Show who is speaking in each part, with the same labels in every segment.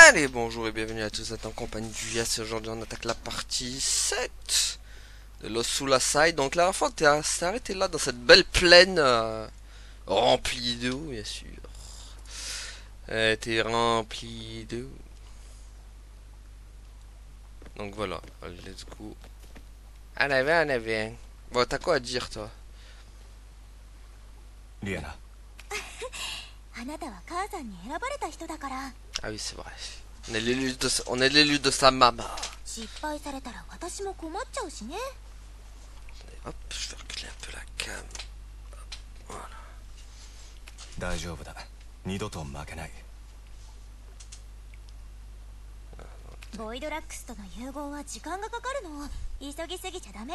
Speaker 1: Allez, bonjour et bienvenue à tous, vous êtes en compagnie du Yes. Aujourd'hui on attaque la partie 7 de Los Sulasai. Donc la dernière fois on s'est arrêté là dans cette belle plaine remplie d'eau, bien sûr. Elle était remplie d'eau. Donc voilà, allez, let's go. Allez. Bon, t'as quoi à dire toi?
Speaker 2: Liana.
Speaker 1: Ah oui, c'est vrai. On est l'élu de sa maman. Hop, je vais reculer un peu la cam. Voilà.
Speaker 2: 大丈夫だ。二度と負けない。
Speaker 3: ボイドラックスとの融合は時間がかかるの。急ぎすぎちゃダメ。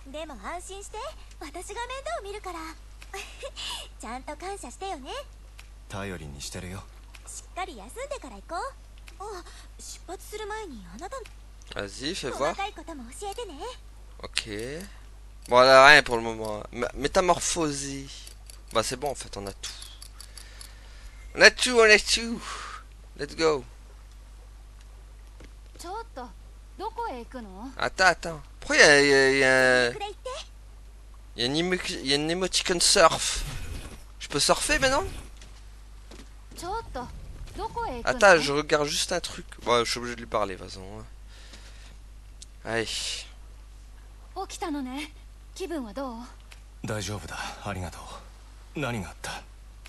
Speaker 3: でも安心して、私が面倒見るから。ちゃんと感謝してよね。
Speaker 2: 頼りにしてるよ。
Speaker 3: しっかり休んでから行こう。あ、出発する前にあなたの
Speaker 1: Vas-y, fais voir.
Speaker 3: 細かいことも教えてね。
Speaker 1: Ok. Bon, là, rien pour le moment. Métamorphosé. Bah, c'est bon en fait, on a tout. On a tout. Let's go. Attends. Pourquoi il y a une emoticon surf? Je peux surfer maintenant? Attends, je regarde juste un truc. Bon, je suis obligé de lui parler, de toute façon. Allez.
Speaker 3: 起きたのね。気分はどう？
Speaker 2: 大丈夫だ。ありがとう。何があった？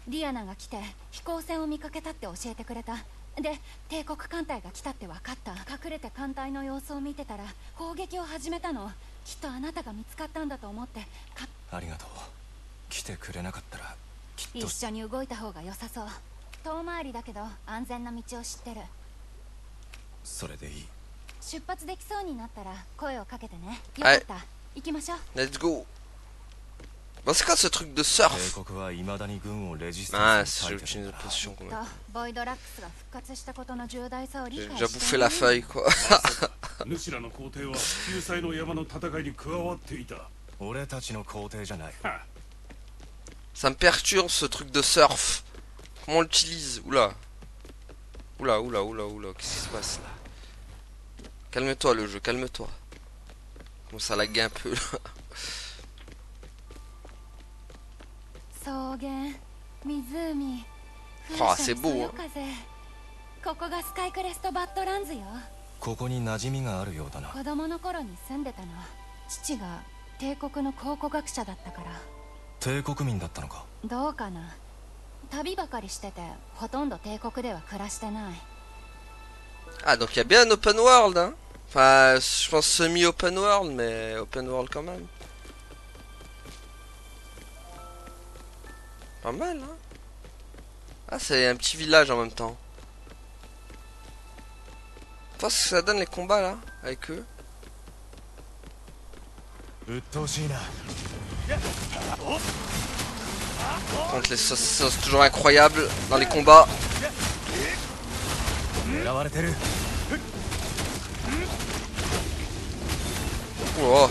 Speaker 3: リアナが来て飛行船を見かけたって教えてくれた。で、帝国艦隊が来たって分かった。隠れて艦隊の様子を見てたら攻撃を始めたの。きっとあなたが見つかったんだと思って。
Speaker 2: ありがとう。来てくれなかったらきっと
Speaker 3: 一緒に動いた方が良さそう。遠回りだけど安全な道を知ってる。
Speaker 2: それでいい。
Speaker 3: 出発できそうになったら声をかけてね。よかった。行きましょう。
Speaker 1: Let's go. Bon, c'est quoi ce truc de surf? Ah, si j'obtiens une position quand même. J'ai déjà bouffé la feuille quoi. Ça me perturbe ce truc de surf. Comment on l'utilise? Oula, qu'est-ce qui se passe là? Calme-toi le jeu, calme-toi. Bon, ça lague un peu là. Oh, c'est beau hein.
Speaker 3: ここがスカイクレストバッドランズよ。
Speaker 2: ここに馴染みがあるようだな。
Speaker 3: 子供の頃に住んでたの。父が帝国の考古学者だったから。
Speaker 2: 帝国民だったのか。
Speaker 3: どうかな。旅ばかりしててほとんど帝国では暮らしてない。
Speaker 1: Ah, donc il y a bien un open world hein. Enfin, je pense semi-open world, mais open world quand même. Pas mal hein. Ah, c'est un petit village en même temps. Je pense que ça donne les combats là, avec eux. Contre les sauces, c'est toujours incroyable dans les combats. Oh.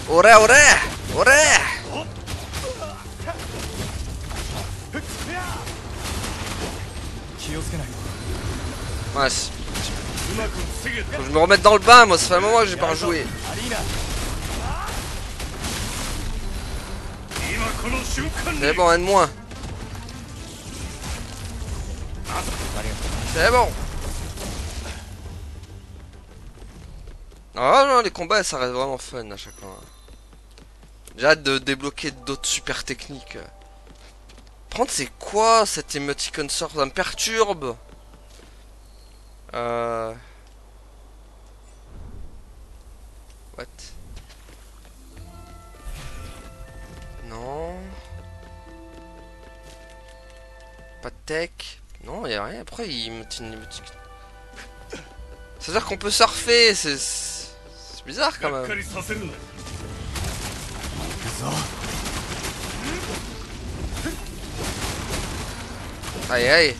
Speaker 1: Ore. Ouais, faut que je me remette dans le bain, moi, ça fait un moment que j'ai pas rejoué. C'est bon, un de moins. C'est bon. Ah non, les combats ça reste vraiment fun à chaque fois. J'ai hâte de débloquer d'autres super techniques. Prendre c'est quoi cette emoticon surf? Ça me perturbe. What? Non. Pas de tech. Non, y a rien. Pourquoi il me tient une emoticon? C'est-à-dire qu'on peut surfer, c'est bizarre quand même. Aïe.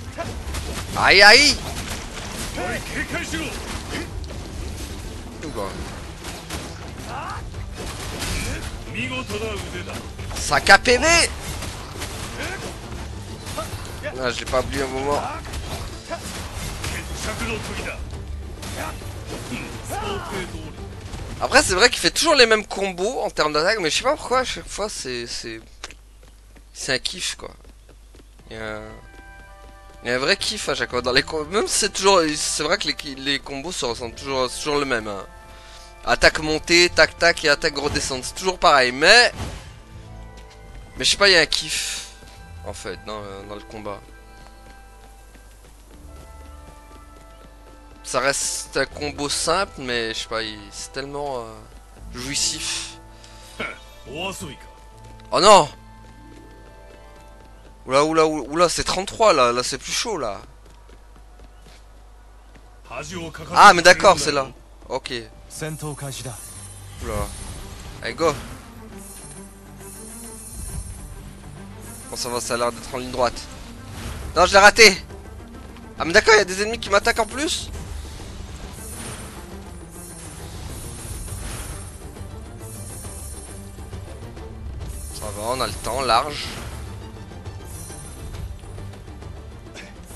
Speaker 1: Sac à PV. Ah, je l'ai pas oublié un moment. Après c'est vrai qu'il fait toujours les mêmes combos en termes d'attaque, mais je sais pas pourquoi à chaque fois c'est un kiff quoi. Il y a un vrai kiff à chaque fois dans les combos, même si c'est vrai que les combos se ressemblent toujours, c'est toujours le même. Hein. Attaque montée, tac tac et attaque redescente, c'est toujours pareil, mais je sais pas, il y a un kiff en fait dans le combat. Ça reste un combo simple, mais je sais pas, c'est tellement jouissif. Oh non! Oula, oula, oula, c'est 33 là, là c'est plus chaud là. Ah, mais d'accord, c'est là. Ok. Oula. Allez, go! Bon, ça va, ça a l'air d'être en ligne droite. Non, je l'ai raté! Ah, mais d'accord, il y a des ennemis qui m'attaquent en plus? Ça va, on a le temps, large.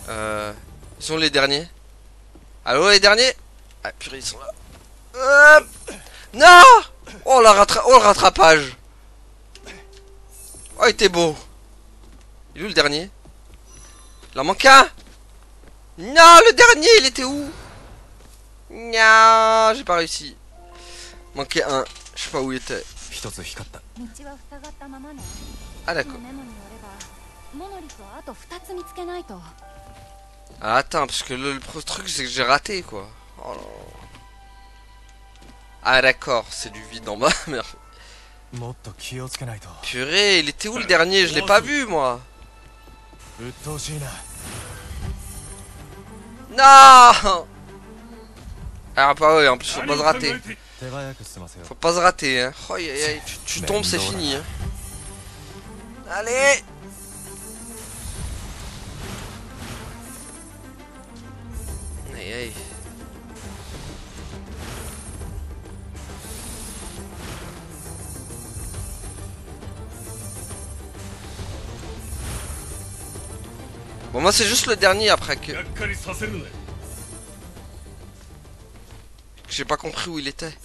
Speaker 1: Ils sont les derniers. Allô, les derniers? Ah, purée, ils sont là. Non! Oh, le rattrapage. Oh, il était beau. Il est où le dernier? Il en manque un? Non, le dernier, il était où? Non, j'ai pas réussi. Manquait un. Je sais pas où il était. Ah, d'accord. Ah, attends, parce que le truc, c'est que j'ai raté, quoi. Oh non. Ah, d'accord, c'est du vide en bas, merde. Purée, il était où le dernier? Je l'ai pas vu, moi. Non! Ah, bah ouais, en plus, faut pas se rater. Faut pas se rater, hein. Oh, tu tombes, c'est fini, hein. Allez! Aïe, aïe. Bon, moi, c'est juste le dernier après que j'ai pas compris où il était.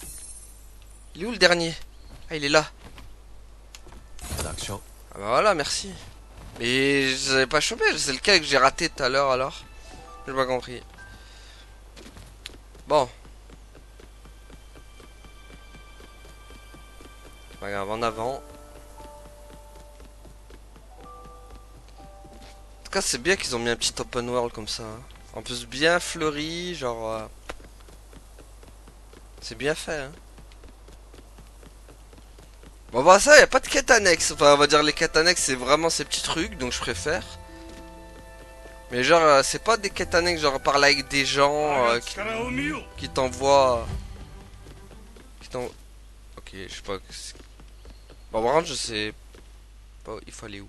Speaker 1: Il est où le dernier? Ah, il est là. Ah bah voilà, merci. Mais je n'avais pas chopé, c'est lequel que j'ai raté tout à l'heure alors? J'ai pas compris. Bon. Pas grave, en avant. En tout cas, c'est bien qu'ils ont mis un petit open world comme ça. Hein. En plus, bien fleuri, genre... C'est bien fait, hein. Bon, bah ça, y a pas de quête annexe. Enfin, on va dire les quêtes annexes, c'est vraiment ces petits trucs, donc je préfère. Mais genre, c'est pas des quêtes annexes, genre parler avec des gens qui t'envoient... Ok, je sais pas... Bon, par contre, je sais pas, il faut aller où.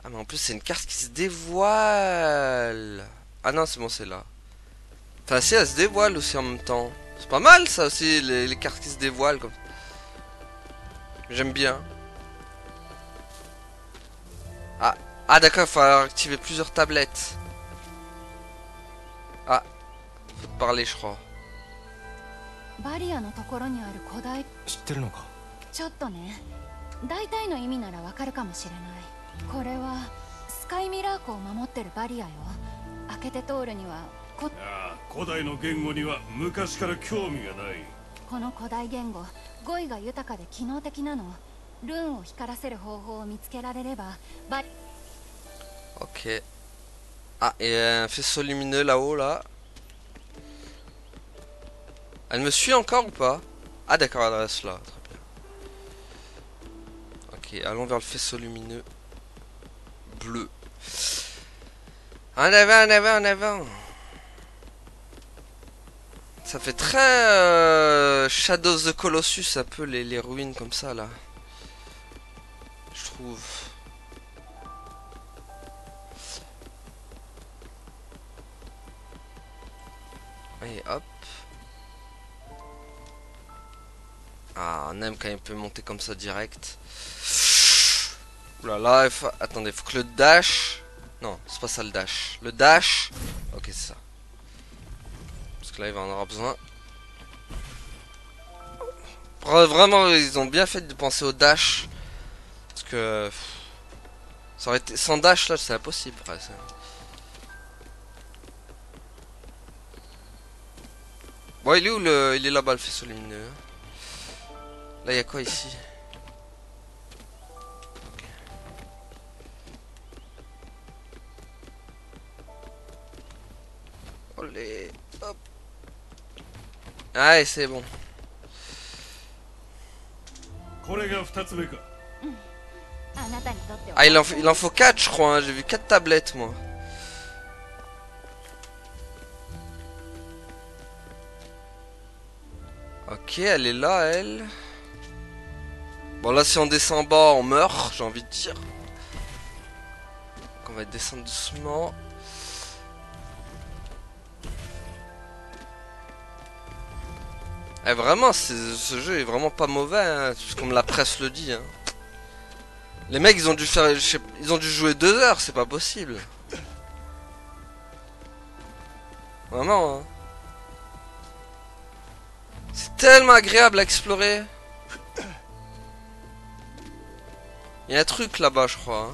Speaker 1: Ah, mais en plus, c'est une carte qui se dévoile. Ah non, c'est bon, c'est là. Enfin, si, elle se dévoile aussi en même temps. C'est pas mal, ça aussi, les cartes qui se dévoilent. Comme... J'aime bien. Ah d'accord, il faut activer plusieurs tablettes. Ah, faut te parler, je crois. Ok. Ah, et un faisceau lumineux là-haut, là. Elle me suit encore ou pas? Ah d'accord, elle reste là. Très bien. Ok, allons vers le faisceau lumineux. Bleu. En avant, en avant, en avant. Ça fait très Shadow of the Colossus, un peu les ruines comme ça là. Je trouve. Allez hop. Ah, on aime quand il peut monter comme ça direct. Oulala, attendez, faut que le dash Non, c'est pas ça le dash. Le dash... Ok, c'est ça. Parce que là, il va en avoir besoin. Vraiment, ils ont bien fait de penser au dash. Parce que... Ça aurait été... Sans dash, là, c'est impossible. Presque. Bon, il est où le... Il est là-bas, le faisceau lumineux. Là, il y a quoi ici? Olé. Hop. Allez, c'est bon. Ah, il en faut 4, je crois. Hein. J'ai vu 4 tablettes, moi. Ok, elle est là, elle. Bon, là, si on descend en bas, on meurt, j'ai envie de dire. Donc, on va descendre doucement. Eh, vraiment, ce jeu est vraiment pas mauvais, hein, comme la presse le dit. Hein. Les mecs, ils ont dû faire, ils ont dû jouer 2 heures, c'est pas possible. Vraiment. Hein. C'est tellement agréable à explorer. Il y a un truc là-bas, je crois. Hein.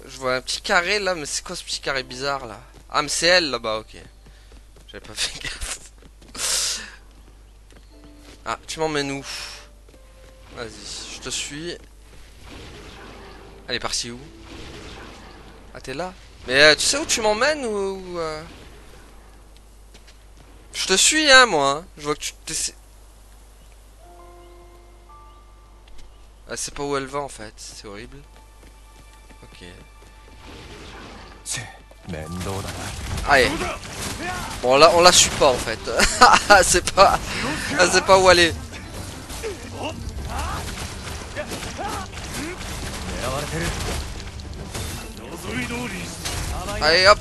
Speaker 1: Je vois un petit carré là, mais c'est quoi ce petit carré bizarre là? Ah, mais c'est elle là-bas, ok. J'avais pas fait gaffe. Ah, tu m'emmènes où? Vas-y, je te suis. Elle est partie où? Ah, t'es là? Mais tu sais où tu m'emmènes ou Je te suis, hein, moi. Hein. Je vois que tu t'essaies. Ah, c'est pas où elle va en fait, c'est horrible. Ok. Allez. Bon, là, on la suit pas en fait. c'est pas où aller. Allez, hop.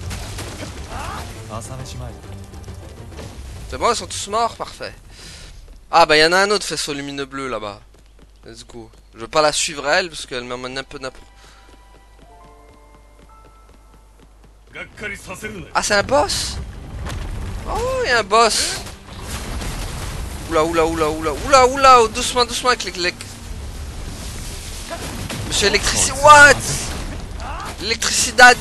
Speaker 1: C'est bon, ils sont tous morts, parfait. Ah, bah, il y en a un autre faisceau lumineux bleu là-bas. Let's go. Je veux pas la suivre elle parce qu'elle m'emmène un peu n'importe. Ah, c'est un boss? Oh, il y a un boss. Oula, oula, oula, oula, oula, oula, doucement, doucement avec les... Monsieur électricité, what? L'électricidad.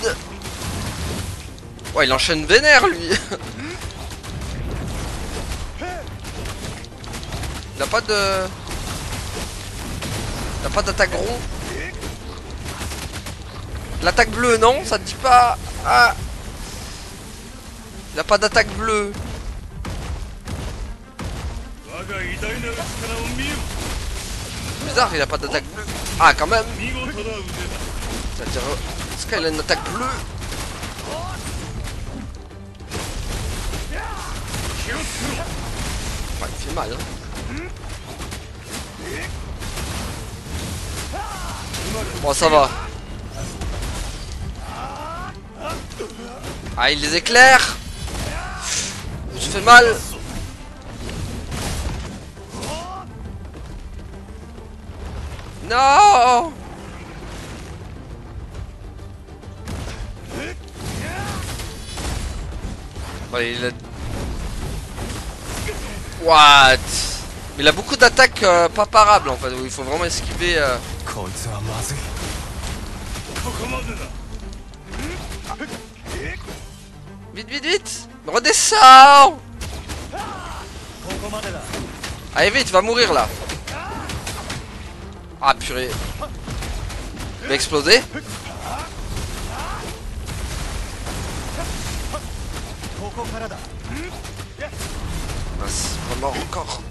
Speaker 1: Ouais, il enchaîne vénère, lui. Il a pas de... Il a pas d'attaque rond. L'attaque bleue, non? Ça te dit pas... Ah. Il a pas d'attaque bleue. Bizarre, il a pas d'attaque bleue. Ah, quand même. C'est-à-dire... Est-ce qu'elle a une attaque bleue? Ouais, il fait mal, hein. Bon, ça va. Ah, il les éclaire. Je fais mal. Non. Ouais, il a... What? Mais il a beaucoup d'attaques pas parables en fait, où il faut vraiment esquiver. Vite, vite, vite! Redescends! Allez vite, va mourir là! Ah purée! Il va exploser? Ah, c'est pas mort encore!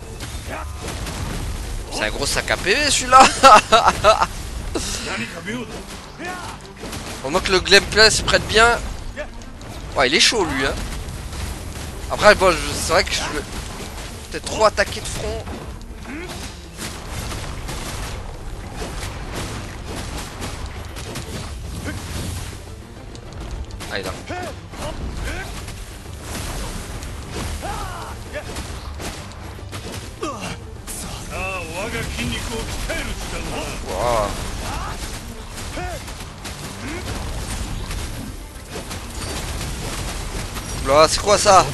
Speaker 1: C'est un gros sac à PV celui-là! Au moins que le gameplay se prête bien. Ouais, il est chaud lui, hein. Après, bon, c'est vrai que je vais peut-être trop attaquer de front. Allez là. Wow. Oula, c'est quoi ça?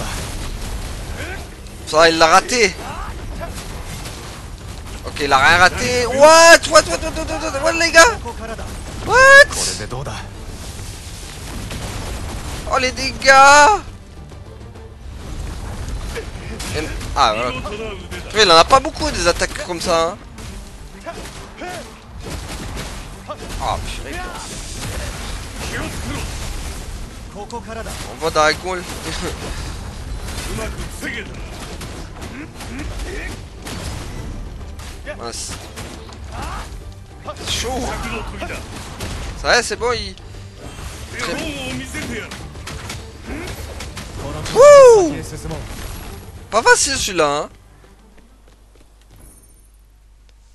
Speaker 1: Ça, il l'a raté. Ok, il a rien raté. What les gars? What? Oh les dégâts. Ah voilà. Il en a pas beaucoup des attaques comme ça. Hein. Ah purée. On va dans la gueule. Mince. C'est chaud. Ça va, c'est bon, il... Wouh! Pas facile celui-là,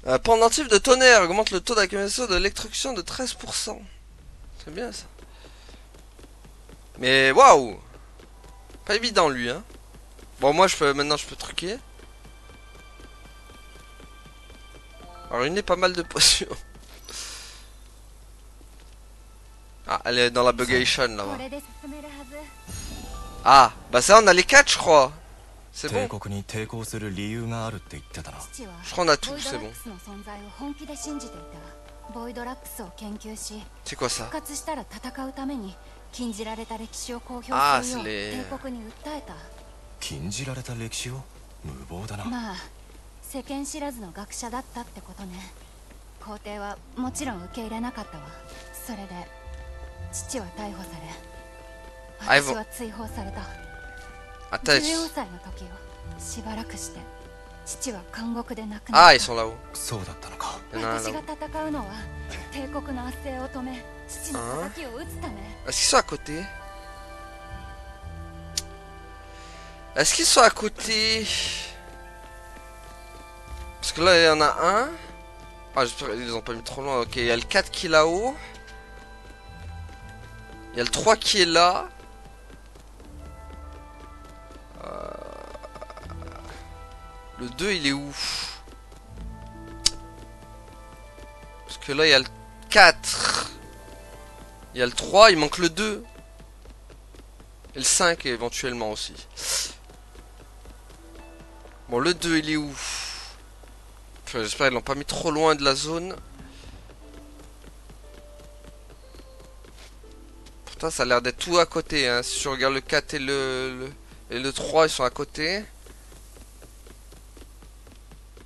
Speaker 1: hein. Pendentif de tonnerre augmente le taux d'accumulation de l'électrocution de 13%. C'est bien ça. Mais waouh! Pas évident lui, hein. Bon, moi maintenant je peux truquer. Alors il n'est pas mal de potions. Ah, elle est dans la bugation là-bas. Ah, bah ça on a les 4 je crois. C'est bon. Je crois qu'on a tout, c'est bon. C'est quoi ça? Ah, c'est les...
Speaker 3: 世間知らずの学者だったってことね。皇帝はもちろん受け入れなかったわ。それで父は逮捕され、私は追放された。14歳の時よ。しばらくして父は監獄で亡くなった。
Speaker 1: あ、ils sont là-haut。
Speaker 2: そうだったのか。
Speaker 3: 私が戦うのは帝国の圧政を止め、父の敵を討つため。
Speaker 1: Est-ce qu'ils sont à côté? Est-ce qu'ils sont à côté? Parce que là il y en a un. Ah, j'espère qu'ils les ont pas mis trop loin. Ok, il y a le 4 qui est là-haut. Il y a le 3 qui est là. Le 2 il est où? Parce que là il y a le 4. Il y a le 3, il manque le 2. Et le 5 éventuellement aussi. Bon, le 2 il est où? Enfin, j'espère qu'ils l'ont pas mis trop loin de la zone. Pourtant ça a l'air d'être tout à côté, hein. Si je regarde le 4 et le 3 ils sont à côté.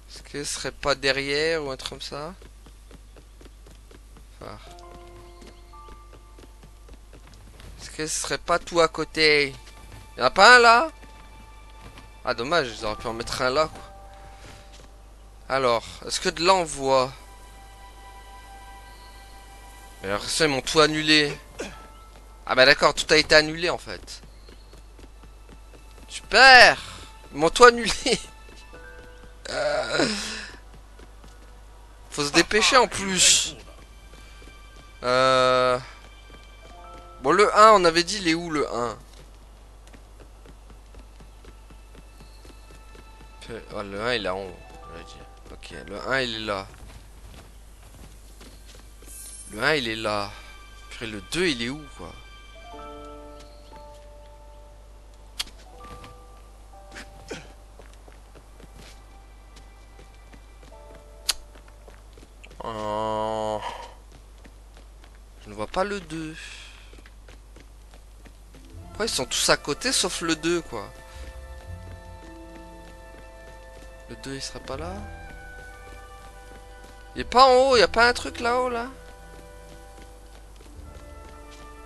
Speaker 1: Est-ce que ce serait pas derrière ou un truc comme ça? Enfin... Est-ce que ce serait pas tout à côté? Y'en a pas un là? Ah dommage, ils auraient pu en mettre un là quoi. Alors, est-ce que de là on voit? Mais alors ça ils m'ont tout annulé. Ah bah d'accord, tout a été annulé en fait. Super. Ils m'ont tout annulé. Faut se dépêcher en plus. Bon, le 1, on avait dit, il est où le 1? Oh, le 1 il est en haut. Ok, le 1 il est là. Le 1 il est là. Puis le 2 il est où quoi? Oh. Je ne vois pas le 2. Pourquoi ils sont tous à côté sauf le 2 quoi? Le 2 il serait pas là? Il est pas en haut, il y a pas un truc là-haut là?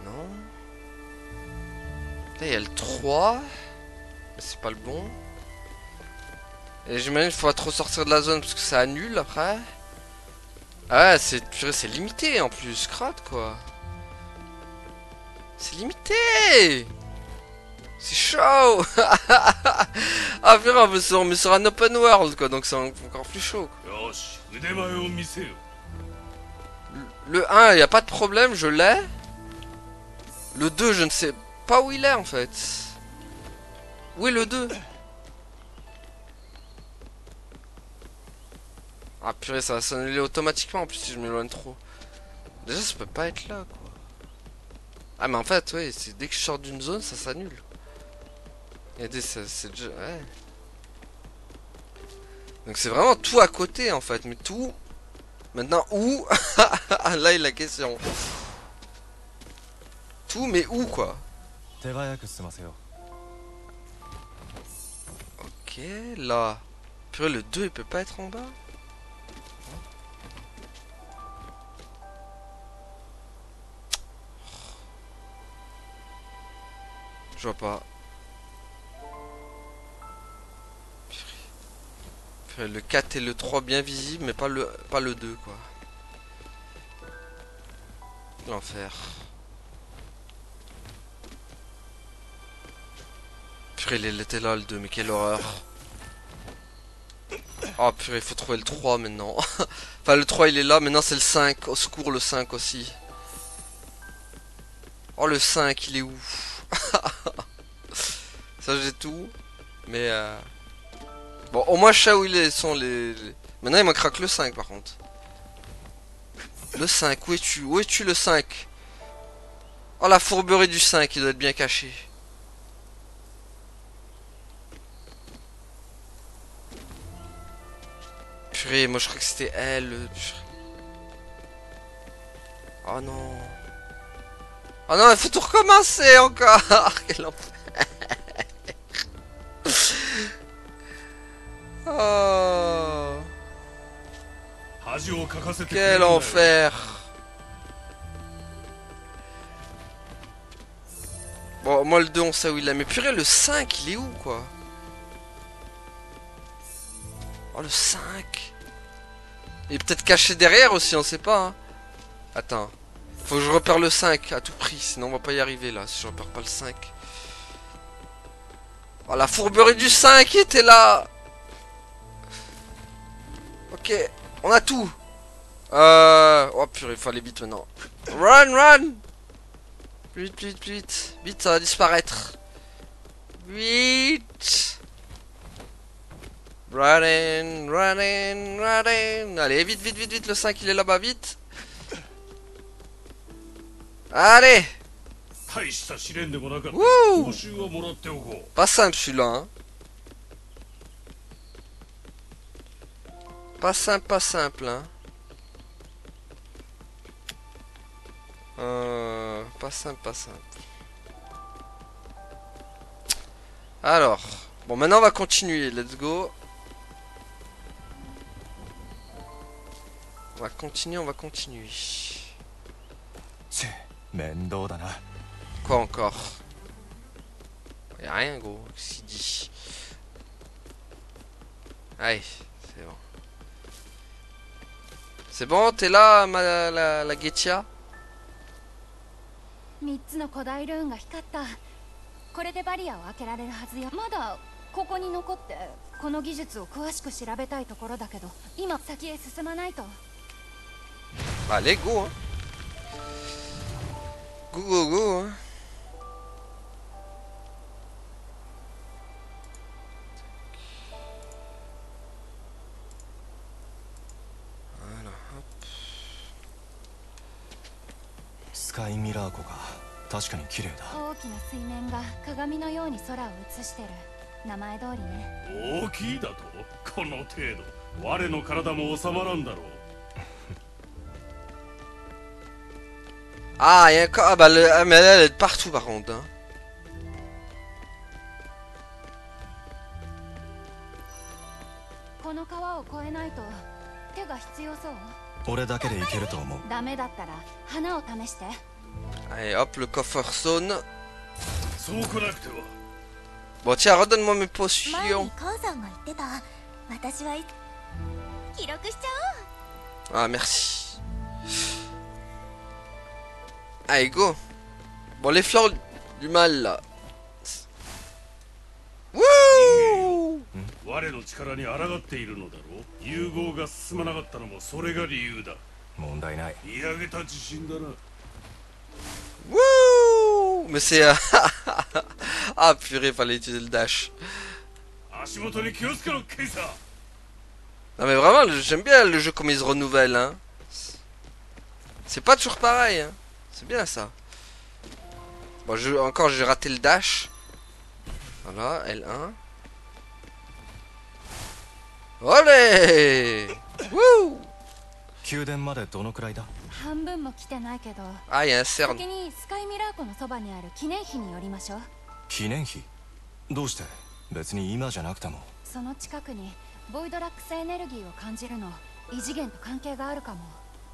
Speaker 1: Non. Là il y a le 3. Mais c'est pas le bon. Et j'imagine qu'il faut pas trop sortir de la zone parce que ça annule après. Ah ouais, c'est limité en plus, crotte quoi. C'est limité. C'est chaud. Ah purée, on met sur un open world quoi, donc c'est encore plus chaud quoi. Le 1, il n'y a pas de problème, je l'ai. Le 2, je ne sais pas où il est en fait. Où est le 2? Ah purée, ça va s'annuler automatiquement en plus si je m'éloigne trop. Déjà, ça peut pas être là quoi. Ah mais en fait, oui, c'est dès que je sors d'une zone, ça s'annule. Et c'est déjà... Ouais. Donc c'est vraiment tout à côté en fait. Mais tout... Maintenant où? Là est la question. Tout mais où quoi?
Speaker 2: 手早く済ませよ
Speaker 1: Ok, là. Purée, le 2 il peut pas être en bas? Je vois pas. Purée, le 4 et le 3 bien visibles, mais pas le 2 quoi. L'enfer. Purée, il était là le 2, mais quelle horreur. Oh purée, il faut trouver le 3 maintenant. Enfin, le 3 il est là, maintenant c'est le 5. Au secours, le 5 aussi. Oh, le 5, il est où? Ça, j'ai tout. Mais bon, au moins, je sais où sont les... Maintenant, il manquera que le 5 par contre. Le 5, où es-tu? Où es-tu le 5? Oh, la fourberie du 5, il doit être bien caché. Purée, moi je crois que c'était elle. Oh non. Oh non, il faut tout recommencer encore. Quel enfer. Oh. Quel enfer. Bon, moi le 2 on sait où il est. Mais purée, le 5 il est où quoi? Oh, le 5. Il est peut-être caché derrière aussi, on sait pas. Hein. Attends. Faut que je repère le 5 à tout prix, sinon on va pas y arriver là, si je repère pas le 5. Oh, la fourberie du 5 qui était là. Ok, on a tout. Oh purée, il faut aller vite maintenant. Run, run. Plus vite, plus vite, plus vite. Vite, ça va disparaître. Vite. Running, running, running. Allez, vite, vite, vite, vite. Le 5, il est là-bas, vite. Allez. Wouh. Pas simple celui-là, hein. Pas simple, hein. Pas simple, pas simple. Alors, bon, maintenant on va continuer. Let's go. On va continuer, on va continuer. Quoi encore? Y'a rien, gros. Qu'est-ce qu'il dit? Allez, c'est bon. C'est bon, t'es là, la Getia?
Speaker 3: 3つの古代ルーンが光った。これでバリアを開けられるはずよ。まだここに残ってこの技術を詳しく調べたいところだけど、今先へ進まないと。
Speaker 1: Allez, go, hein. Go, go, go, hein. Voilà, hop.
Speaker 2: スカイミラー湖が確かに綺麗だ。
Speaker 3: 大きな水面が鏡のように空を映してる。名前通りね。
Speaker 4: 大きいだとこの程度。我の体も収まらんだろう。
Speaker 1: Ah, il y a encore... Ah bah, mais elle est partout par contre. Hein.
Speaker 3: この川を越えないと手が必要そう。
Speaker 2: 俺だけで行けると思う。
Speaker 3: ダメだったら花を試して。
Speaker 1: Allez, hop, le coffre sonne.
Speaker 4: そうこなくては。
Speaker 1: Bon, tiens, redonne-moi mes
Speaker 3: 前に
Speaker 1: potions.
Speaker 3: 母さんが言ってた。私は記録しちゃおう。
Speaker 1: Ah, merci. Allez, go. Bon, les fleurs du mal, là. Wouh.
Speaker 4: 我の力に抗っているのだろう。融合が進まなかったのもそれが理由だ。
Speaker 2: 問題ない。
Speaker 4: 見上げた自信だな。
Speaker 1: Wouh. Mais c'est... ah, purée, fallait utiliser le dash.
Speaker 4: 足元に気をつけろ、ケイサー。
Speaker 1: Non, mais vraiment, j'aime bien le jeu comme il se renouvelle, hein. C'est pas toujours pareil, hein. C'est bien, ça. Bon, encore, j'ai raté le dash. Voilà, L1. Olé! Wouh!
Speaker 2: 宮殿までどのくらいだ？
Speaker 5: 半分も来てないけど、
Speaker 1: Ah, il y a un CERN.
Speaker 5: 先にスカイミラー湖のそばにある記念碑に寄りましょう。
Speaker 2: 記念碑？どうして？別に今じゃなくても。
Speaker 5: その近くにボイドラックスエネルギーを感じるの、異次元と関係があるかも。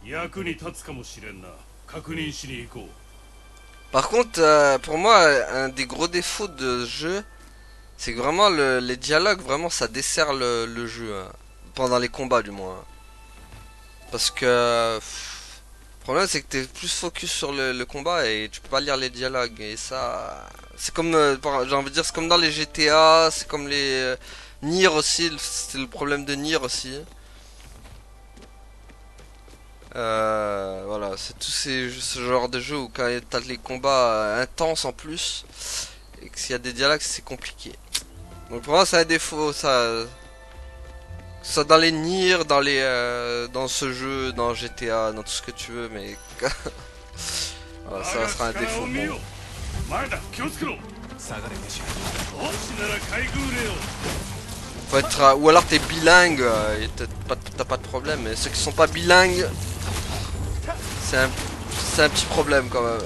Speaker 4: 役に立つかもしれんな。確認しに行こう。
Speaker 1: Par contre, pour moi, un des gros défauts de ce jeu, c'est que vraiment les dialogues, vraiment, ça dessert le jeu. Hein. Pendant les combats, du moins. Parce que... le problème, c'est que t'es plus focus sur le combat et tu peux pas lire les dialogues. Et ça... C'est comme... j'ai envie de dire, c'est comme dans les GTA, c'est comme les... Nier aussi, c'est le problème de Nier aussi. Voilà, c'est ce genre de jeu où quand t'as les combats intenses en plus et que s'il y a des dialogues c'est compliqué. Donc pour moi c'est un défaut, ça, que ce soit dans les Nier, dans ce jeu, dans GTA, dans tout ce que tu veux, mais voilà, ça sera un défaut. Bon. Faut être, ou alors t'es bilingue et t'as pas de problème, mais ceux qui sont pas bilingues, c'est un petit problème quand même.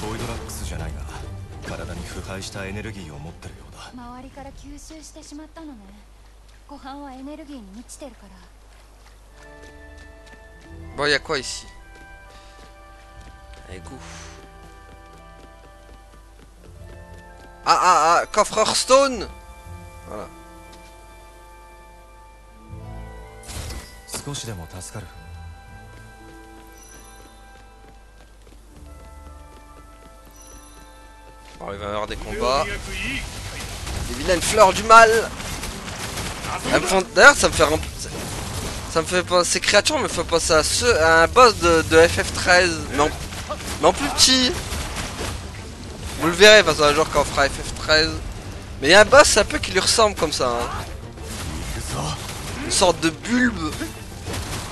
Speaker 2: ボイドラックスじゃないが、体に腐敗したエネルギーを持ってるようだ。
Speaker 5: 周りから吸収してしまったのね。湖畔はエネルギーに満ちてるから。
Speaker 1: Bon, y a quoi ici? Allez, go. Ah, coffre Hearthstone. Voilà.
Speaker 2: 少しでも助かる。
Speaker 1: Bon, il va y avoir des combats. Des vilaines fleurs du mal. D'ailleurs, ça me fait penser, ces créatures me fait penser à un boss de FF13, mais en plus petit. Vous le verrez, parce un jour quand on fera FF13. Mais il y a un boss un peu qui lui ressemble comme ça. Hein. Une sorte de bulbe.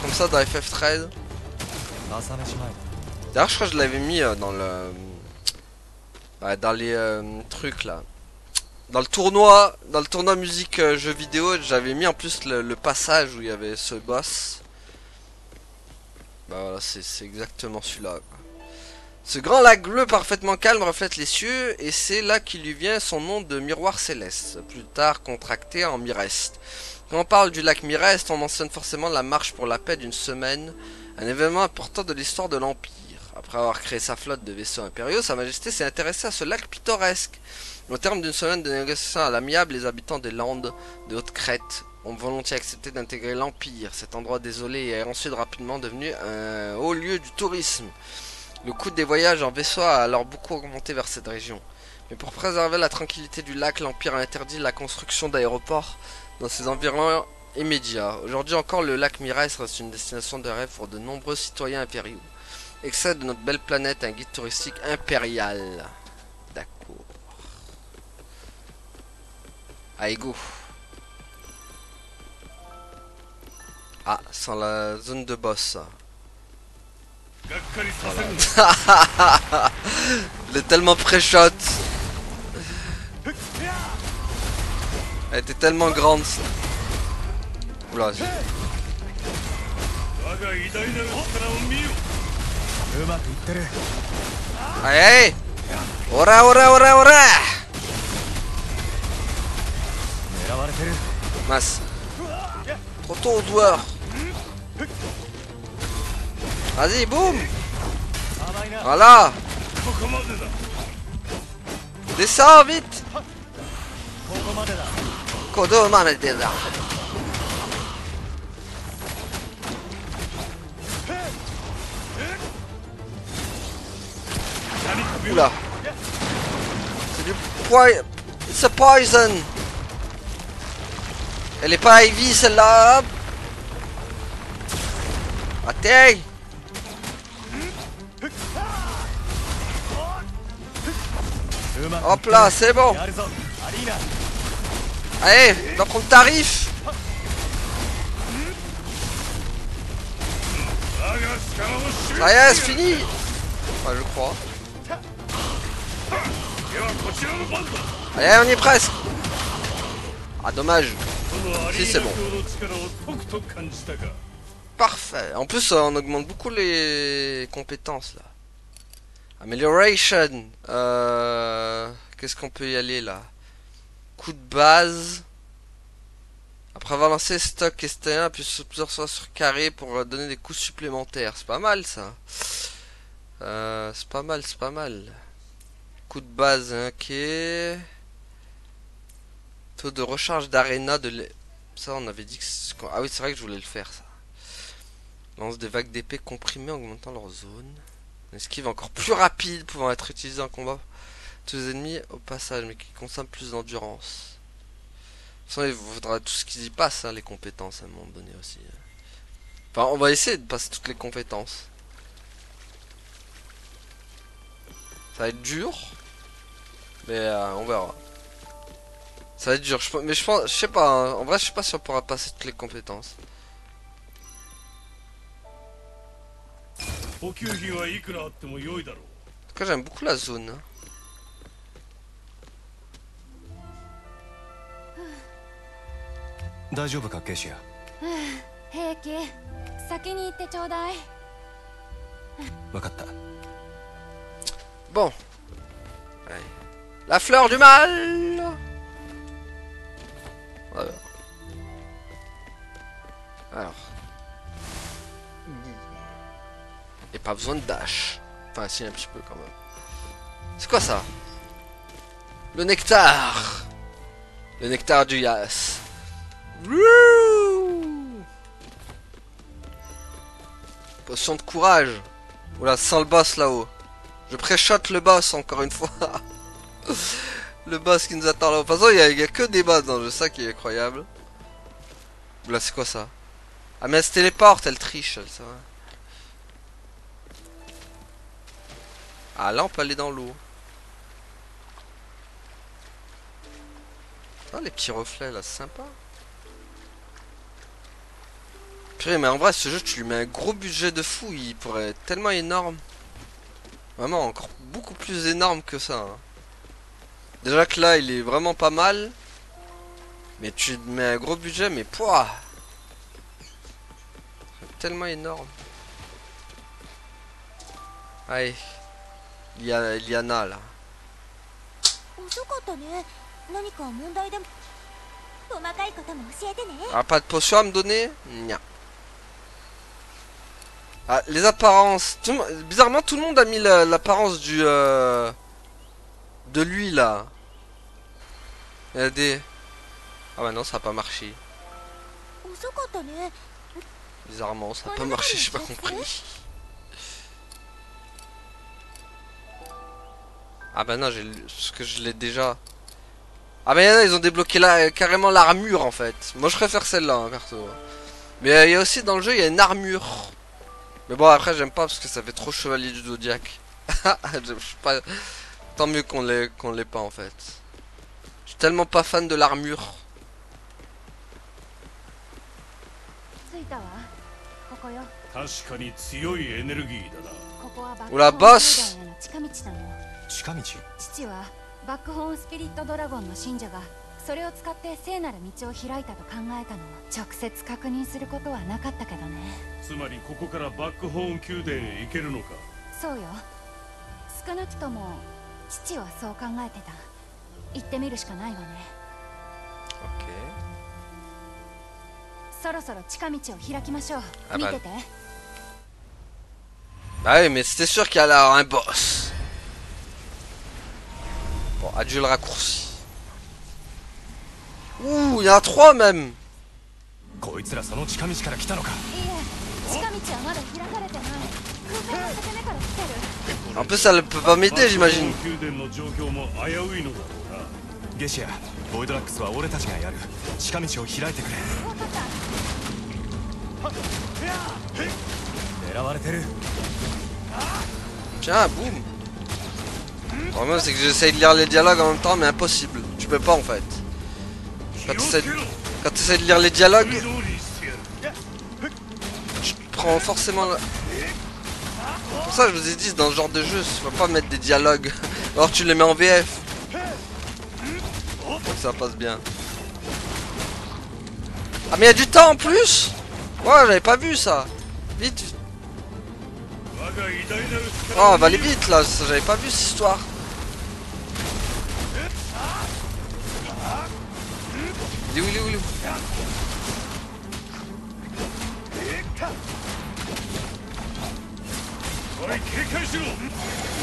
Speaker 1: Comme ça dans FF13. D'ailleurs, je crois que je l'avais mis dans le... Ouais, dans les trucs là. Dans le tournoi musique jeux vidéo, j'avais mis en plus le passage où il y avait ce boss. Bah voilà, c'est exactement celui-là. Ce grand lac bleu parfaitement calme reflète les cieux et c'est là qu'il lui vient son nom de miroir céleste, plus tard contracté en Myreste. Quand on parle du lac Myreste, on mentionne forcément la marche pour la paix d'une semaine, un événement important de l'histoire de l'Empire. Après avoir créé sa flotte de vaisseaux impériaux, Sa Majesté s'est intéressée à ce lac pittoresque. Au terme d'une semaine de négociations à l'amiable, les habitants des Landes de Haute-Crète ont volontiers accepté d'intégrer l'Empire. Cet endroit désolé est ensuite rapidement devenu un haut lieu du tourisme. Le coût des voyages en vaisseau a alors beaucoup augmenté vers cette région. Mais pour préserver la tranquillité du lac, l'Empire a interdit la construction d'aéroports dans ses environs immédiats. Aujourd'hui encore, le lac Myreste reste une destination de rêve pour de nombreux citoyens impériaux. Extrait de notre belle planète, un guide touristique impérial. D'accord. Allez, go. Ah, sans la zone de boss. Voilà. Il est tellement pré-shot. Elle était tellement grande. Oula. Allez, allez. Ora, ora, ora, ora. Mince. Trop tôt au joueur. Vas-y, boum. Voilà. Descends vite. Kodo Manededa. Oula. C'est du poison. It's a poison. Elle est pas Ivy celle-là. Attends. Hop là, c'est bon. Allez, donc on tarif. Ça y est, c'est fini. Enfin, je crois.
Speaker 4: こちらの番だ。
Speaker 1: Allez, on y est presque. Ah, dommage.
Speaker 4: そのアリ
Speaker 1: Si,
Speaker 4: ー
Speaker 1: c'est
Speaker 4: ナ
Speaker 1: bon.
Speaker 4: 教の力をとくと感じたか。
Speaker 1: Parfait. En plus, on augmente beaucoup les compétences là. Amelioration. Qu'est-ce qu'on peut y aller là? Coup de base. Après avoir lancé stock ST1, appuie sur plusieurs fois sur carré pour donner des coups supplémentaires. C'est pas mal ça. C'est pas mal, c'est pas mal. Coup de base, ok. Taux de recharge d'arena de ça on avait dit que ah oui c'est vrai que je voulais le faire ça. Lance des vagues d'épée comprimées augmentant leur zone. Esquive encore plus rapide pouvant être utilisé en combat. Tous les ennemis au passage mais qui consomment plus d'endurance. De toute façon il faudra tout ce qui y passe hein, les compétences à un moment donné aussi. Enfin on va essayer de passer toutes les compétences. Ça va être dur. Mais on verra. Ça va être dur, mais je pense, je sais pas, hein. En vrai je sais pas si on pourra passer toutes les compétences.
Speaker 4: 補給費はいくらあっても良いだろう。
Speaker 1: En tout cas j'aime beaucoup la zone. Hein.
Speaker 2: 大丈夫かケシア。
Speaker 5: 平気。先に行ってちょうだい。
Speaker 2: 分かった。
Speaker 1: Bon. Allez. La fleur du mal. Voilà. Alors. Et pas besoin de dash. Enfin si un petit peu quand même. C'est quoi ça? Le nectar. Le nectar du Yas. Wouh. Potion de courage. Oula, sans le boss là-haut. Je pré-shot le boss encore une fois. Le boss qui nous attend là-haut. De toute façon, il y a que des boss dans le jeu, ça qui est incroyable. Là, c'est quoi ça? Ah, mais elle se téléporte, elle triche, elle, ça va. Ah, là, on peut aller dans l'eau. Ah, les petits reflets là, c'est sympa. Purée, mais en vrai, ce jeu, tu lui mets un gros budget de fou, il pourrait être tellement énorme. Vraiment, encore beaucoup plus énorme que ça. Hein. Déjà que là, il est vraiment pas mal. Mais tu mets un gros budget, mais pouah, c'est tellement énorme. Allez, il y a Liana là.
Speaker 3: 遅かったね。何か問題でも細かいことも教えてね。
Speaker 1: Ah, pas de potion à me donner? Nya. Ah, les apparences. Bizarrement, tout le monde a mis l'apparence du... de lui, là. Il y a des... Ah bah non, ça a pas marché.
Speaker 3: 遅かったね。
Speaker 1: Bizarrement, ça a pas marché, j'ai pas compris. Ah bah non, parce que je l'ai déjà. Ah bah là, ils ont débloqué carrément l'armure, en fait. Moi, je préfère celle-là, hein, perso. Mais il y a aussi, dans le jeu, il y a une armure. Mais bon après j'aime pas parce que ça fait trop chevalier du zodiaque. Je suis pas... Tant mieux qu'on l'ait pas en fait. Je suis tellement pas fan de l'armure.
Speaker 5: 着いたわ。ここよ。
Speaker 4: 確かに強いエネルギーだな。
Speaker 5: ここはバックホ
Speaker 1: オラ
Speaker 5: ーン
Speaker 1: バス
Speaker 5: 宮殿への近道なの。
Speaker 2: 近道。
Speaker 5: 父はバックホーンスピリットドラゴンの信者がそれを使って聖なる道を開いたと考えたの。直接確認することはなかったけどね。
Speaker 4: つまりここからバックホーン宮殿へ行けるのか。
Speaker 5: そうよ。少なくとも父はそう考えてた。行ってみるしかないわね。
Speaker 1: Ok.
Speaker 5: そろそろ近道を開きましょう。
Speaker 1: あ
Speaker 5: 見てて。
Speaker 1: Bah oui mais c'était sûr qu'il y allait avoir un boss. Bon, adieu le raccourci. Ouh, il y en a 3 même.
Speaker 2: こいつらその近道から来たのか。
Speaker 5: いいえ、近道はまだ開かれてない。空間の裂け目から来てる。
Speaker 1: En plus ça ne peut pas m'aider j'imagine.
Speaker 4: 宮殿の状況も危ういのだろうな。
Speaker 2: ゲシア、ボイドラックスは俺たちがやる。近道を開いてくれ。
Speaker 5: わかった。
Speaker 2: 狙われてる。
Speaker 1: Tiens, boum. Le problème c'est que j'essaye de lire les dialogues en même temps mais impossible. Tu peux pas en fait. Quand tu essaies de lire les dialogues, tu prends forcément la... Pour ça je vous ai dit dans ce genre de jeu, tu peux pas mettre des dialogues. Alors tu les mets en VF. ça passe bien. Ah mais il y a du temps en plus. Ouais, j'avais pas vu ça. Vite. Oh, on va aller vite là, j'avais pas vu cette histoire. Il est où, il est où, il est où?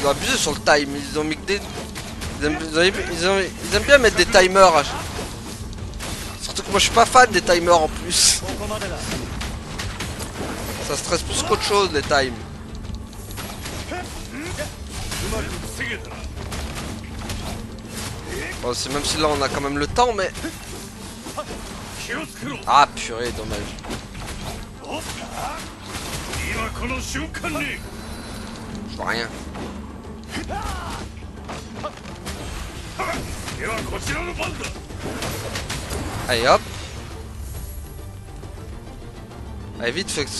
Speaker 1: Ils ont abusé sur le time, ils ont mis que des... Ils aiment bien mettre des timers. Surtout que moi je suis pas fan des timers en plus. Ça stresse plus qu'autre chose les times. Bon, c'est même si là on a quand même le temps mais... Ah purée, dommage. Je vois rien. Allez hop. Allez vite, fais que...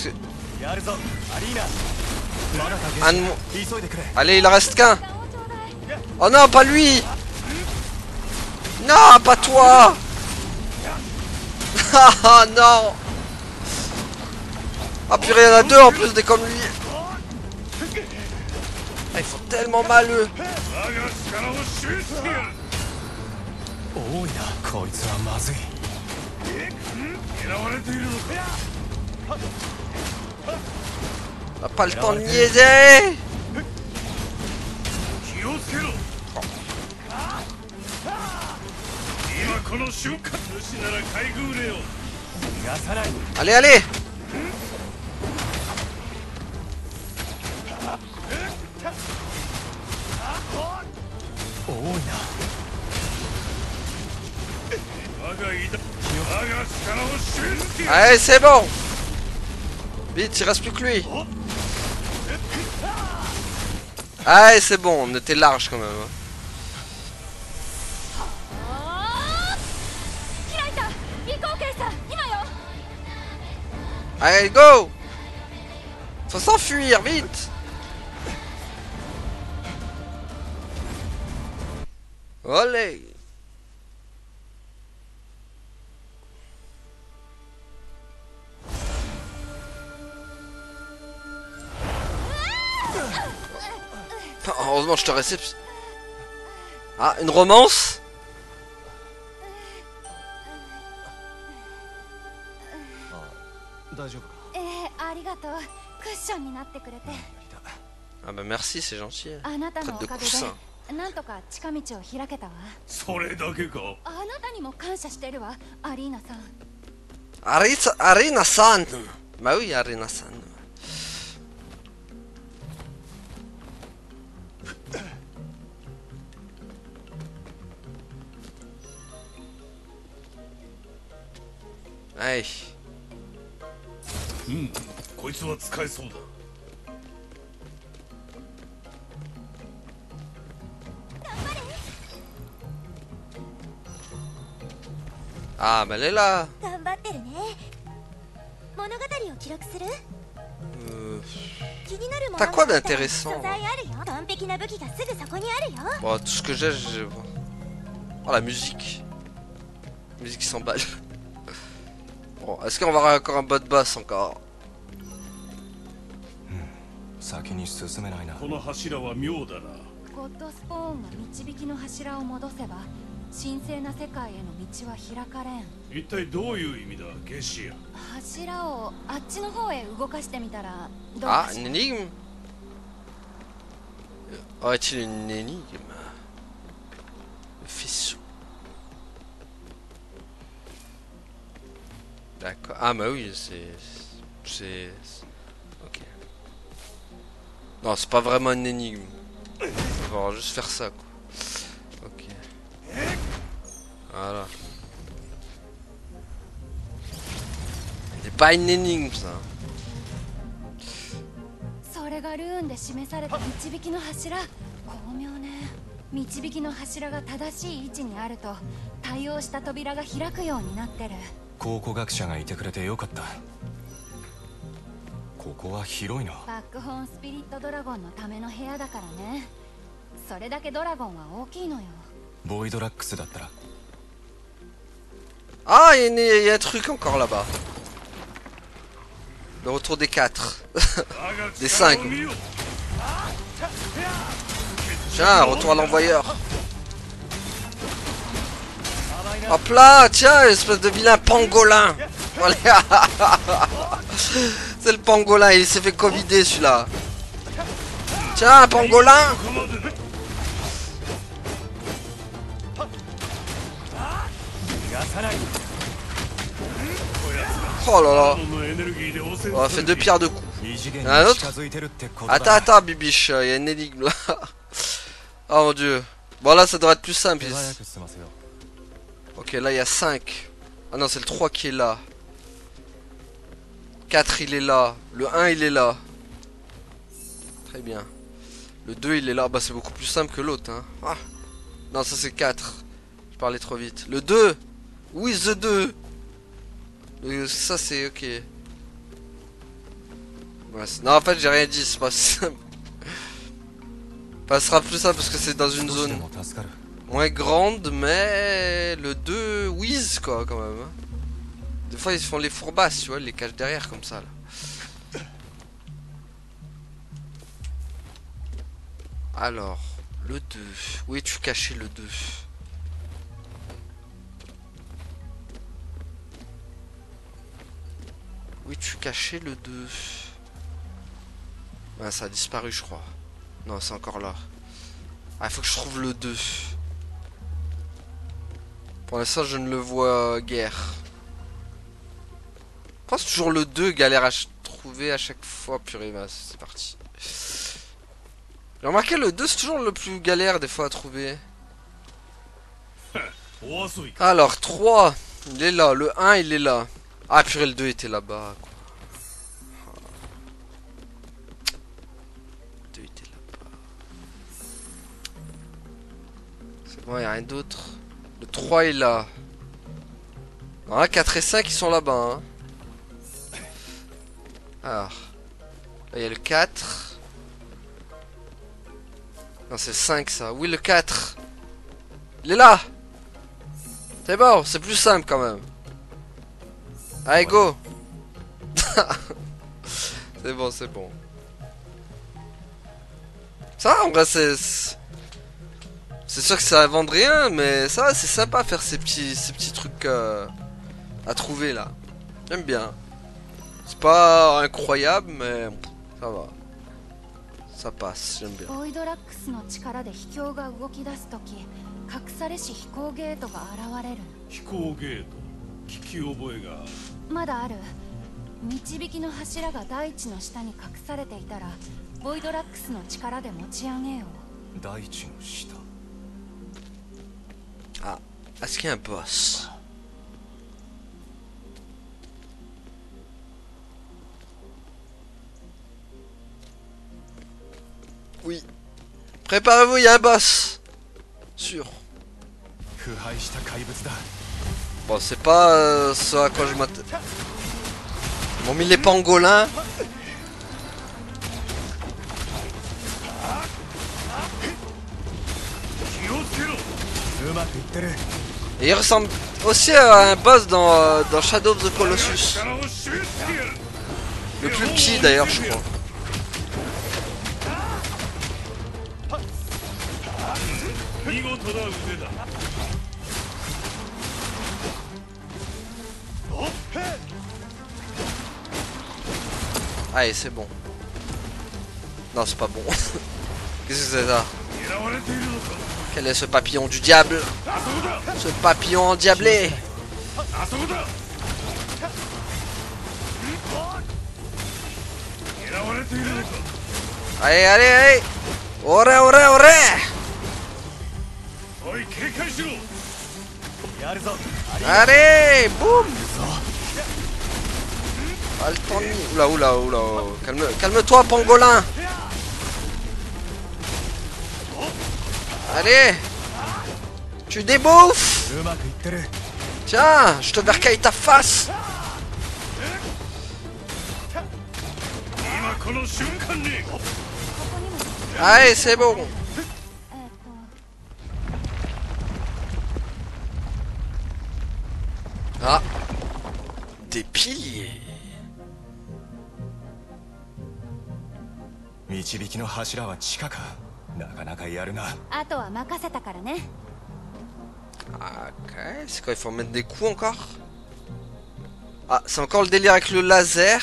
Speaker 1: Allez, il en reste qu'un. Oh non, pas lui. Non, pas toi. Ah non. Ah purée, il y en a deux en plus des comme lui. Ah, ils font tellement mal eux.
Speaker 2: 多いなこいつはまずい
Speaker 1: On a pas le temps de niaiser. Allez, allez. Allez, c'est bon. Vite, il reste plus que lui. Allez, c'est bon, on était large quand même. Allez, go. Faut s'enfuir, vite. Olé. Heureusement je te récepte. Ah, une romance?
Speaker 2: 大丈夫か
Speaker 5: ありがとう。クッションになってくれて。
Speaker 1: Ah bah merci, c'est gentil.
Speaker 5: あなたのお
Speaker 1: Traite de
Speaker 5: かげ
Speaker 1: coussin.
Speaker 5: でなんとか近道を開けたわ。
Speaker 4: それだけか。
Speaker 5: あなたにも感謝してるわ、アリーナさん。
Speaker 1: Arena-san. Bah oui, Arena-san. Allez.
Speaker 4: こいつは使えそうだ。
Speaker 1: Ah, bah elle est là.
Speaker 3: 頑張ってるね。物語を記録する？ 気になるもの
Speaker 1: T'as quoi
Speaker 3: があったら
Speaker 1: d'intéressant?
Speaker 3: 素材あるよ。完璧な武器がすぐそこにあるよ。
Speaker 1: Bon, tout ce que j'ai... Oh, la musique. Musique qui s'emballe. Bon, est-ce qu'on va avoir encore un bot boss encore?
Speaker 2: 先に進めないな
Speaker 4: この柱は妙だな。
Speaker 5: ゴッドスポーンが導きの柱を戻せば神聖な世界への道は開かれん。
Speaker 4: 一体どういう意味だ、ゲシア。
Speaker 5: 柱をあっちの方へ動かしてみたらどう
Speaker 1: Ah,
Speaker 5: かし
Speaker 1: une
Speaker 5: ら。
Speaker 1: énigme? Aurait-il une énigme? Le faisceau. D'accord. Ah bah oui, c'est... Ok. Non, c'est pas vraiment une énigme. On va juste faire ça, quoi. Ok. Voilà. C'est pas une énigme, ça.
Speaker 5: それがルーンで示された導きの柱。巧妙ね。導きの柱が正しい位置にあると対応した扉が開くようになってる。
Speaker 2: 考古学者がいてくれてよかったここは広いな
Speaker 5: バックホーンスピリットドラゴンのための部屋だからね。それだけドラゴンは大きいのよ。
Speaker 2: ボイドラックスだったら
Speaker 1: Ah, il y a un truc encore là-bas. Le retour des 4. Des 5. Tiens, retour à l'envoyeur. Hop là, tiens, espèce de vilain pangolin. Allez. C'est le pangolin, il s'est fait covider celui-là. Tiens, pangolin. Oh là là. On a fait 2 pierres 2 coups. Il y en a un autre. Attends, bibiche, il y a une énigme là. Oh mon dieu. Bon là ça devrait être plus simple. Ok, là il y a 5. Ah non, c'est le 3 qui est là. 4 il est là. Le 1 il est là. Très bien. Le 2 il est là. Bah c'est beaucoup plus simple que l'autre hein. Ah. Non, ça c'est 4. Je parlais trop vite. Le 2. Oui, the 2. Ça c'est ok. Ouais, non en fait j'ai rien dit, c'est pas simple. Ça sera plus simple parce que c'est dans une zone moins grande, mais le 2 whiz quoi quand même. Hein. Des fois ils font les fourbasses, tu vois, ils les cachent derrière comme ça là. Alors, le 2. Où es-tu caché le 2? Où es-tu caché le 2? Ah, ça a disparu je crois. Non, c'est encore là. Ah, il faut que je trouve le 2. Pour l'instant, je ne le vois guère. Je pense toujours le 2 galère à trouver à chaque fois. Purée, bah, c'est parti. J'ai remarqué le 2 c'est toujours le plus galère des fois à trouver. Alors 3 il est là, le 1 il est là. Ah purée, le 2 était là-bas quoi. Le 2 était là-bas. C'est bon, il n'y a rien d'autre. Le 3 est là. Non, 4 et 5 ils sont là-bas hein. Alors là il y a le 4. Non, c'est 5 ça. Oui, le 4. Il est là. C'est bon, c'est plus simple quand même. Allez, go. C'est bon, c'est bon. Ça, en vrai, c'est sûr que ça invente rien, mais ça, c'est sympa faire ces petits trucs à trouver là. J'aime bien. C'est pas incroyable, mais ça va. Ça passe, j'aime bien.
Speaker 5: ボイドラックスの力で秘境が動き出すとき、隠されし飛行ゲートが現れる。
Speaker 4: 飛行ゲート聞き覚えが。
Speaker 5: まだある。導きの柱が大地の下に隠されていたら、ボイドラックスの力で持ち上げよう。
Speaker 2: 大地の下。
Speaker 1: Ah, est-ce qu'il y a un boss? Oui. Préparez-vous, il y a un boss. Sûr.
Speaker 2: 腐敗した怪物だ。
Speaker 1: Bon, c'est pas ce à quoi je m'attends. Ils m'ont mis les pangolins. Et il ressemble aussi à un boss dans Shadow of the Colossus. Le plus petit d'ailleurs, je crois. Allez, c'est bon. Non, c'est pas bon. Qu'est-ce que c'est ça? Quel est ce papillon du diable? Ce papillon endiablé. Allez, allez, allez. Oré, oré, oré. Allez, boum. Ah, le temps de... Oula, oula, oula. Calme-toi, pangolin. Allez. Tu débouffes. Tiens, je te bercaille ta face. Allez, c'est bon. des piliers.
Speaker 2: 導きの柱は地下か。なかなかやるな。
Speaker 5: あとは任せたからね。
Speaker 1: Ok, c'est quoi, il faut mettre des coups encore? Ah, c'est encore le délire avec le laser.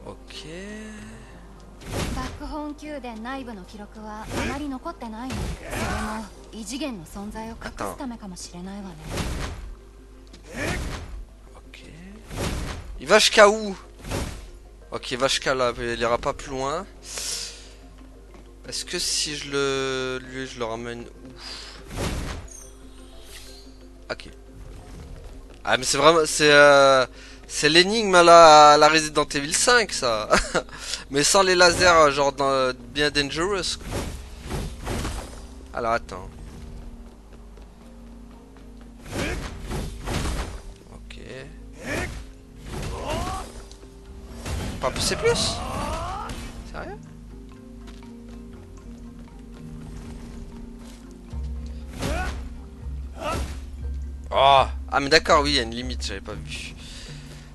Speaker 1: Ok.
Speaker 5: バックホーン宮殿内部の記録はあまり残ってないの。それも異次元の存在を隠すためかもしれないわね。
Speaker 1: Ok. Il va jusqu'à où? Ok, il va jusqu'à là, il ira pas plus loin. Est-ce que si je le... Lui, je le ramène où? Ok. Ah, mais c'est vraiment... C'est l'énigme à la Resident Evil 5, ça. Mais sans les lasers, genre dans, bien dangerous. Alors, attends. Ok. Pas pousser plus? Sérieux? Oh! Ah mais d'accord, oui, il y a une limite, j'avais pas vu.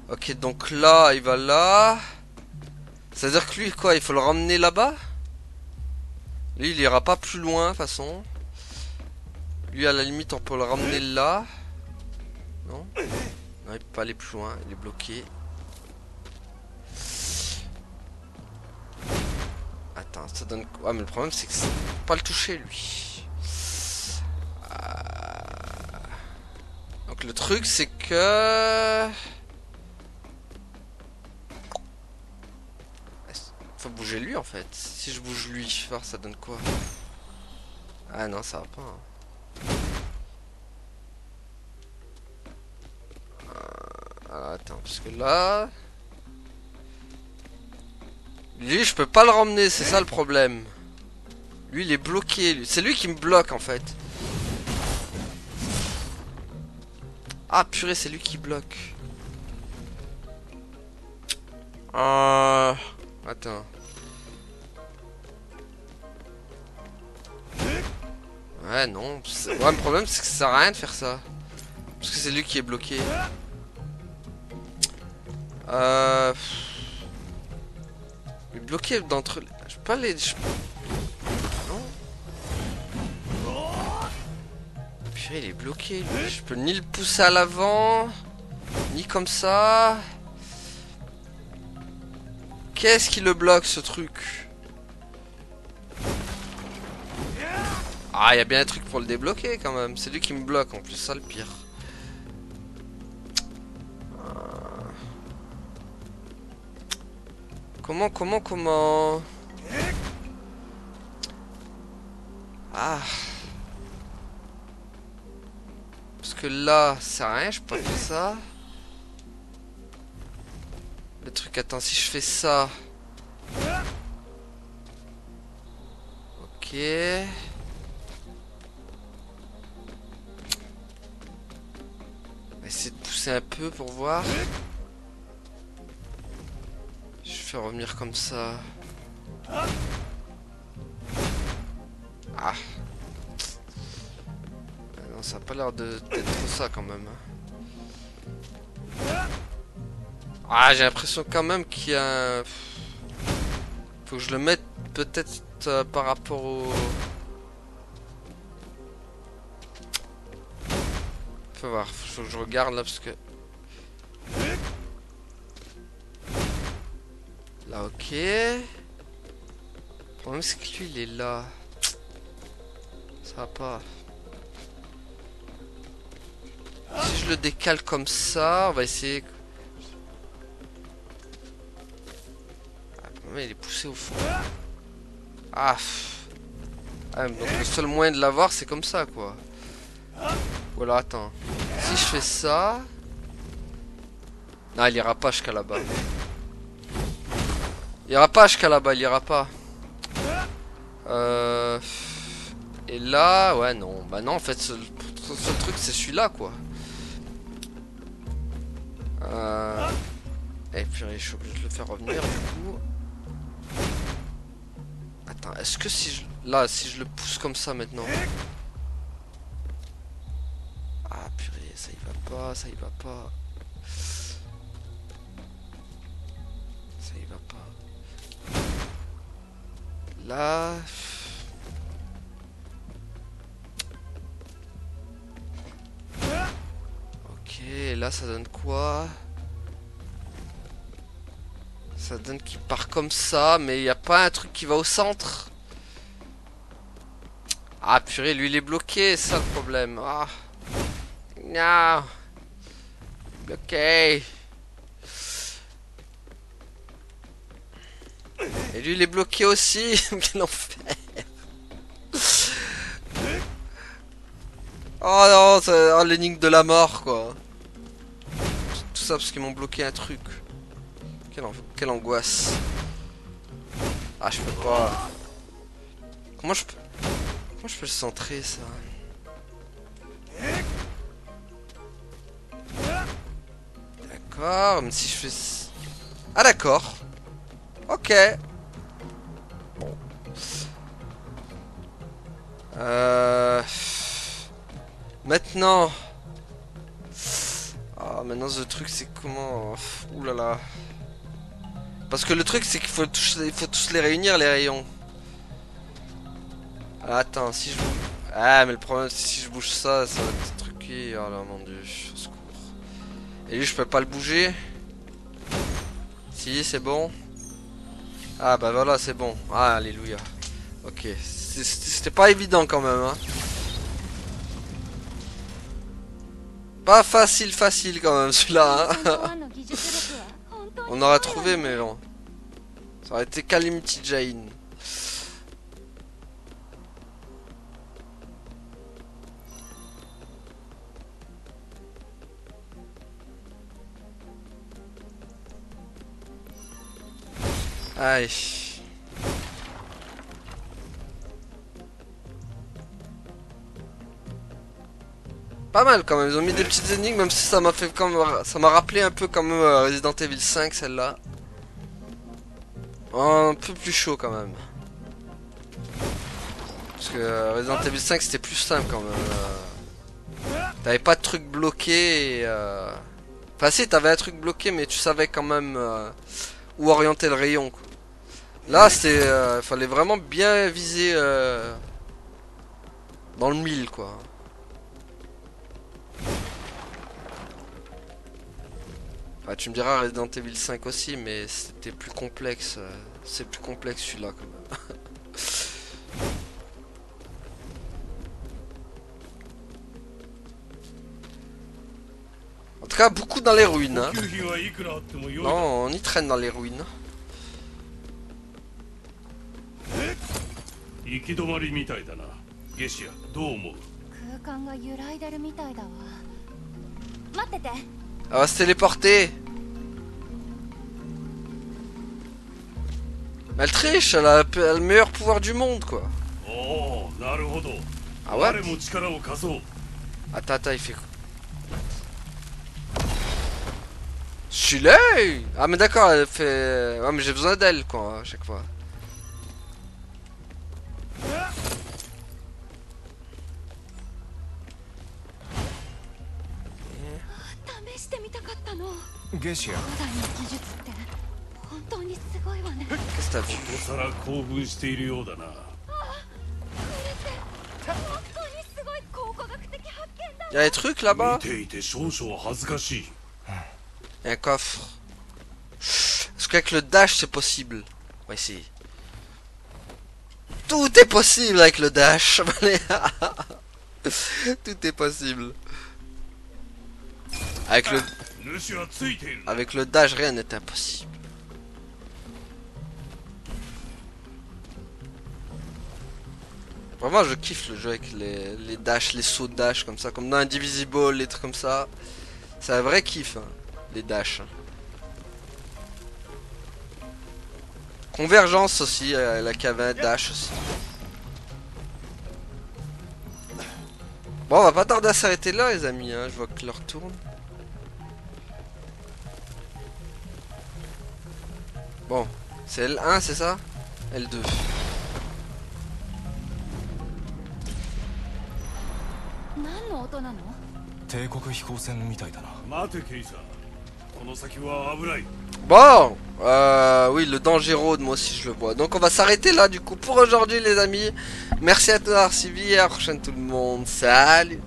Speaker 1: Ok, donc là, il va là. C'est-à-dire que lui, quoi, il faut le ramener là-bas? Lui, il ira pas plus loin, de toute façon. Lui, à la limite, on peut le ramener là. Non? Non, il peut pas aller plus loin, il est bloqué. Attends, ça donne quoi? Ah, mais le problème, c'est que c'est pas le toucher, lui. Donc le truc, c'est que... Faut bouger lui, en fait. Si je bouge lui, voir ça donne quoi? Ah non, ça va pas. Hein. Alors, attends, parce que là... Lui, je peux pas le ramener, c'est ça le problème. Lui, il est bloqué. C'est lui qui me bloque, en fait. Ah, purée, c'est lui qui bloque. Attends. Ouais, non. Ouais, le problème, c'est que ça sert à rien de faire ça. Parce que c'est lui qui est bloqué. Il est bloqué d'entre... Je peux pas les... Non. Purée, il est bloqué, lui. Je peux ni le pousser à l'avant, ni comme ça. Qu'est-ce qui le bloque, ce truc? Ah, il y a bien un truc pour le débloquer, quand même. C'est lui qui me bloque, en plus, ça, le pire. Comment... Ah... Parce que là, ça sert à rien, je peux pas faire ça. Le truc, attends, si je fais ça... Ok... On va essayer de pousser un peu pour voir. Je fais revenir comme ça. Ah. Non, ça a pas l'air d'être ça quand même. Ah, j'ai l'impression quand même qu'il y a... Faut que je le mette peut-être par rapport au... Faut voir, faut que je regarde là parce que... Là, ok. Le problème c'est que lui il est là. Ça va pas. Si je le décale comme ça, on va essayer... Ah, il est poussé au fond. Ah, ah, donc le seul moyen de l'avoir c'est comme ça quoi. Ou alors attends. Si je fais ça... Non, il ira pas jusqu'à là-bas. Il ira pas jusqu'à là-bas, il ira pas. Et là, ouais non. Bah non en fait, ce truc c'est celui-là quoi. Et puis je suis obligé de le faire revenir du coup. Attends, est-ce que si je... Là, si je le pousse comme ça maintenant... Ah purée, ça y va pas, ça y va pas. Ça y va pas. Là... Ok, là ça donne quoi? Ça donne qu'il part comme ça, mais il n'y a pas un truc qui va au centre. Ah purée, lui il est bloqué, c'est ça le problème. Ah. Non. Bloqué. Et lui il est bloqué aussi. Quel enfer. Oh non, c'est oh, l'énigme de la mort quoi. Tout ça parce qu'ils m'ont bloqué un truc. Quelle angoisse. Ah je peux pas. Comment je peux le centrer ça? D'accord, mais si je fais... Ah d'accord. Ok. Bon. Maintenant. Ah maintenant ce truc c'est comment... Ouh là là. Parce que le truc c'est qu'il faut tous les réunir les rayons. Ah, attends, si je bouge... Ah mais le problème c'est si je bouge ça, ça va être truqué. Oh là mon dieu, au secours. Et lui je peux pas le bouger. Si c'est bon. Ah bah voilà c'est bon. Ah alléluia. Ok, c'était pas évident quand même hein. Pas facile quand même celui-là hein. On aurait trouvé mais bon. Ça aurait été Calamity Jane. Allez. Pas mal quand même, ils ont mis des petites énigmes, même si ça m'a fait comme ça m'a rappelé un peu comme Resident Evil 5 celle-là. Un peu plus chaud quand même. Parce que Resident Evil 5 c'était plus simple quand même. T'avais pas de truc bloqué et enfin si t'avais un truc bloqué mais tu savais quand même où orienter le rayon quoi. Là c'était fallait vraiment bien viser dans le mille quoi. Enfin, tu me diras Resident Evil 5 aussi mais c'était plus complexe. C'est plus complexe celui-là quand même. En tout cas beaucoup dans les ruines hein. Non on y traîne dans les ruines.
Speaker 4: 行き止まりみたいだな。ゲシア、どう思う？
Speaker 5: 空間が揺らいでるみたいだわ。待ってて。
Speaker 1: Elle va se téléporter. Mais elle triche, elle a le meilleur pouvoir du monde quoi.
Speaker 4: Oh, なるほど。
Speaker 1: Ah ouais?
Speaker 4: 我も力を貸そう。
Speaker 1: Attends, il fait quoi? Stylé! Ah mais d'accord, elle fait... Ah mais j'ai besoin d'elle quoi, à chaque fois.
Speaker 2: Gesia.
Speaker 1: Qu'est-ce que t'as vu?
Speaker 4: おさら興奮しているようだな。
Speaker 1: Y'a des trucs là-bas?
Speaker 4: 見ていて少々恥ずかしい。
Speaker 1: Y'a un coffre. Est-ce qu'avec le dash c'est possible? On va essayer. Tout est possible avec le dash. Tout est possible. Avec le dash rien n'est impossible. Vraiment je kiffe le jeu avec les dash, les sauts de dash comme ça, comme dans Indivisible, les trucs comme ça. C'est un vrai kiff hein, les dash. Convergence aussi, la caverne dash aussi. Bon on va pas tarder à s'arrêter là les amis, hein. Je vois que l'heure tourne. Bon, c'est L1 c'est ça? L2.
Speaker 2: 帝国飛行船みたいだな。
Speaker 4: 待てケイサー、この先は危ない。
Speaker 1: Bon, oui, le danger road, moi aussi je le vois. Donc on va s'arrêter là du coup pour aujourd'hui les amis. Merci à tous d'avoir suivi, à la prochaine tout le monde, salut.